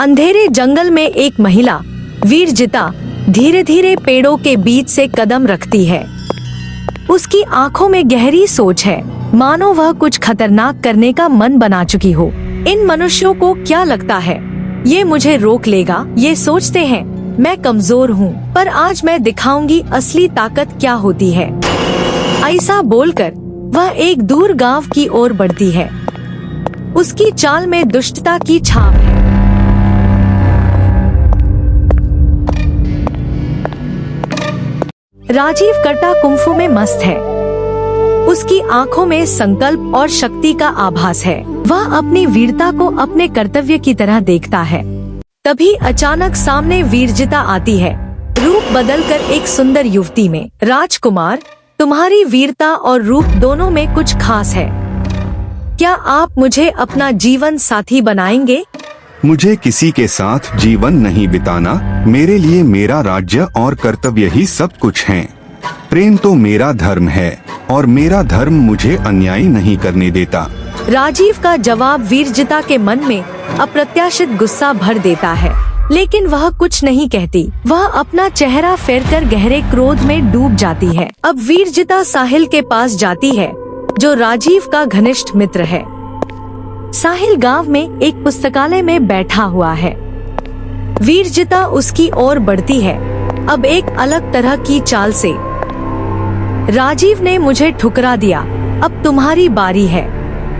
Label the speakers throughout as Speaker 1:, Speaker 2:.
Speaker 1: अंधेरे जंगल में एक महिला वीरजिता धीरे धीरे पेड़ों के बीच से कदम रखती है। उसकी आंखों में गहरी सोच है, मानो वह कुछ खतरनाक करने का मन बना चुकी हो। इन मनुष्यों को क्या लगता है ये मुझे रोक लेगा? ये सोचते हैं मैं कमजोर हूँ, पर आज मैं दिखाऊंगी असली ताकत क्या होती है। ऐसा बोलकर वह एक दूर गांव की ओर बढ़ती है। उसकी चाल में दुष्टता की छाप है। राजीव कट्टा कुंफू में मस्त है। उसकी आंखों में संकल्प और शक्ति का आभास है। वह अपनी वीरता को अपने कर्तव्य की तरह देखता है। तभी अचानक सामने वीरजिता आती है, रूप बदलकर एक सुंदर युवती में। राजकुमार, तुम्हारी वीरता और रूप दोनों में कुछ खास है। क्या आप मुझे अपना जीवन साथी बनाएंगे?
Speaker 2: मुझे किसी के साथ जीवन नहीं बिताना। मेरे लिए मेरा राज्य और कर्तव्य ही सब कुछ है। प्रेम तो मेरा धर्म है और मेरा धर्म मुझे अन्याय नहीं करने देता।
Speaker 1: राजीव का जवाब वीरजिता के मन में अप्रत्याशित गुस्सा भर देता है, लेकिन वह कुछ नहीं कहती। वह अपना चेहरा फेरकर गहरे क्रोध में डूब जाती है। अब वीरजिता साहिल के पास जाती है, जो राजीव का घनिष्ठ मित्र है। साहिल गांव में एक पुस्तकालय में बैठा हुआ है। वीरजिता उसकी ओर बढ़ती है, अब एक अलग तरह की चाल से। राजीव ने मुझे ठुकरा दिया, अब तुम्हारी बारी है।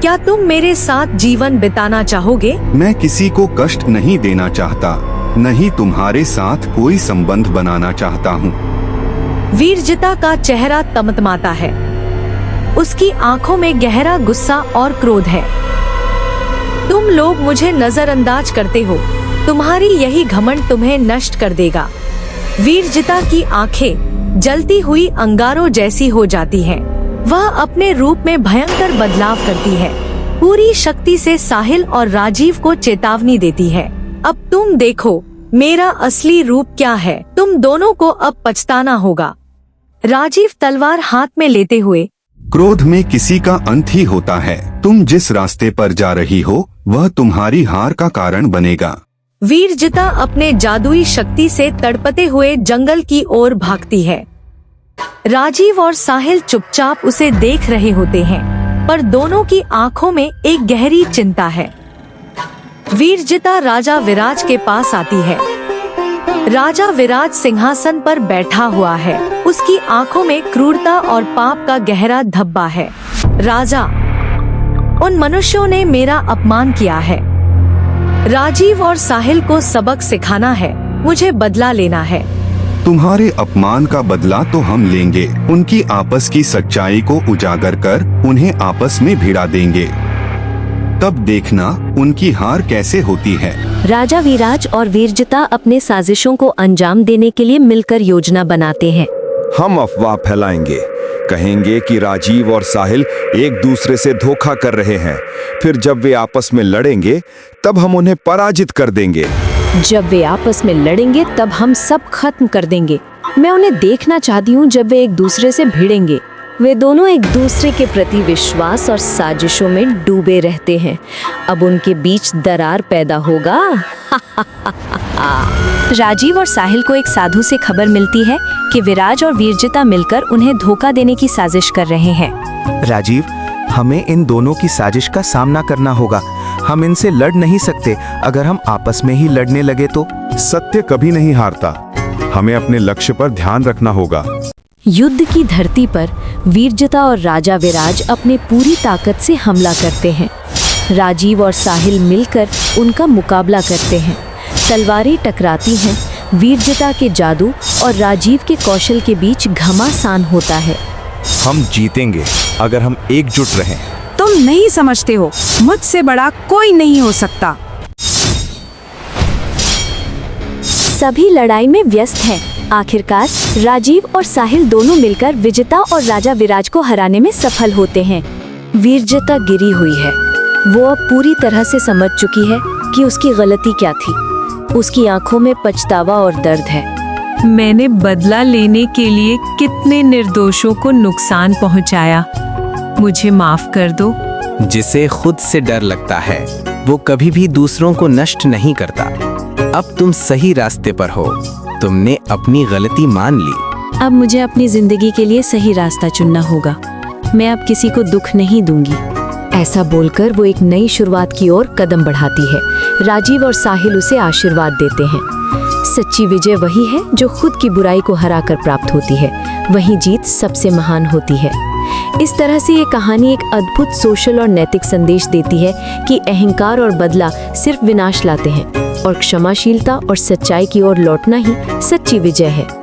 Speaker 1: क्या तुम मेरे साथ जीवन बिताना चाहोगे?
Speaker 2: मैं किसी को कष्ट नहीं देना चाहता, नहीं तुम्हारे साथ कोई संबंध बनाना चाहता हूँ।
Speaker 1: वीरजिता का चेहरा तमतमाता है। उसकी आंखों में गहरा गुस्सा और क्रोध है। तुम लोग मुझे नजरअंदाज करते हो। तुम्हारी यही घमंड तुम्हें नष्ट कर देगा। वीरजिता की आंखें जलती हुई अंगारों जैसी हो जाती हैं। वह अपने रूप में भयंकर बदलाव करती है। पूरी शक्ति से साहिल और राजीव को चेतावनी देती है, अब तुम देखो मेरा असली रूप क्या है। तुम दोनों को अब पछताना होगा। राजीव तलवार हाथ में लेते हुए,
Speaker 2: क्रोध में किसी का अंत ही होता है। तुम जिस रास्ते पर जा रही हो वह तुम्हारी हार का कारण बनेगा।
Speaker 1: वीरजिता अपने जादुई शक्ति से तड़पते हुए जंगल की ओर भागती है। राजीव और साहिल चुपचाप उसे देख रहे होते हैं, पर दोनों की आंखों में एक गहरी चिंता है। वीरजिता राजा विराज के पास आती है। राजा विराज सिंहासन पर बैठा हुआ है। उसकी आंखों में क्रूरता और पाप का गहरा धब्बा है। राजा, उन मनुष्यों ने मेरा अपमान किया है। राजीव और साहिल को सबक सिखाना है। मुझे बदला लेना है।
Speaker 2: तुम्हारे अपमान का बदला तो हम लेंगे। उनकी आपस की सच्चाई को उजागर कर उन्हें आपस में भिड़ा देंगे। तब देखना उनकी हार कैसे होती है।
Speaker 3: राजा विराज और वीरजिता अपने साजिशों को अंजाम देने के लिए मिलकर योजना बनाते हैं।
Speaker 4: हम अफवाह फैलाएंगे, कहेंगे कि राजीव और साहिल एक दूसरे से धोखा कर रहे हैं। फिर जब वे आपस में लड़ेंगे तब हम उन्हें पराजित कर देंगे।
Speaker 3: जब वे आपस में लड़ेंगे तब हम सब खत्म कर देंगे। मैं उन्हें देखना चाहती हूँ जब वे एक दूसरे से भिड़ेंगे। वे दोनों एक दूसरे के प्रति विश्वास और साजिशों में डूबे रहते हैं। अब उनके बीच दरार पैदा होगा। राजीव और साहिल को एक साधु से खबर मिलती है कि विराज और वीरजिता मिलकर उन्हें धोखा देने की साजिश कर रहे हैं।
Speaker 5: राजीव, हमें इन दोनों की साजिश का सामना करना होगा। हम इनसे लड़ नहीं सकते। अगर हम आपस में ही लड़ने लगे तो?
Speaker 4: सत्य कभी नहीं हारता। हमें अपने लक्ष्य पर ध्यान रखना होगा।
Speaker 3: युद्ध की धरती पर वीरजिता और राजा विराज अपने पूरी ताकत से हमला करते हैं। राजीव और साहिल मिलकर उनका मुकाबला करते हैं। तलवारें टकराती हैं। वीरजिता के जादू और राजीव के कौशल के बीच घमासान होता है।
Speaker 5: हम जीतेंगे अगर हम एकजुट रहें।
Speaker 6: तुम नहीं समझते हो, मुझसे बड़ा कोई नहीं हो सकता।
Speaker 3: सभी लड़ाई में व्यस्त हैं। आखिरकार राजीव और साहिल दोनों मिलकर विजेता और राजा विराज को हराने में सफल होते हैं। वीरजिता गिरी हुई है। वो अब पूरी तरह से समझ चुकी है कि उसकी गलती क्या थी। उसकी आंखों में पछतावा और दर्द है।
Speaker 7: मैंने बदला लेने के लिए कितने निर्दोषों को नुकसान पहुंचाया। मुझे माफ कर दो।
Speaker 8: जिसे खुद से डर लगता है वो कभी भी दूसरों को नष्ट नहीं करता।
Speaker 5: अब तुम सही रास्ते पर हो। तुमने अपनी गलती मान ली।
Speaker 3: अब मुझे अपनी जिंदगी के लिए सही रास्ता चुनना होगा। मैं अब किसी को दुख नहीं दूंगी। ऐसा बोलकर वो एक नई शुरुआत की ओर कदम बढ़ाती है। राजीव और साहिल उसे आशीर्वाद देते हैं। सच्ची विजय वही है जो खुद की बुराई को हराकर प्राप्त होती है। वही जीत सबसे महान होती है। इस तरह से ये कहानी एक अद्भुत सोशल और नैतिक संदेश देती है कि अहंकार और बदला सिर्फ विनाश लाते हैं और क्षमाशीलता और सच्चाई की ओर लौटना ही सच्ची विजय है।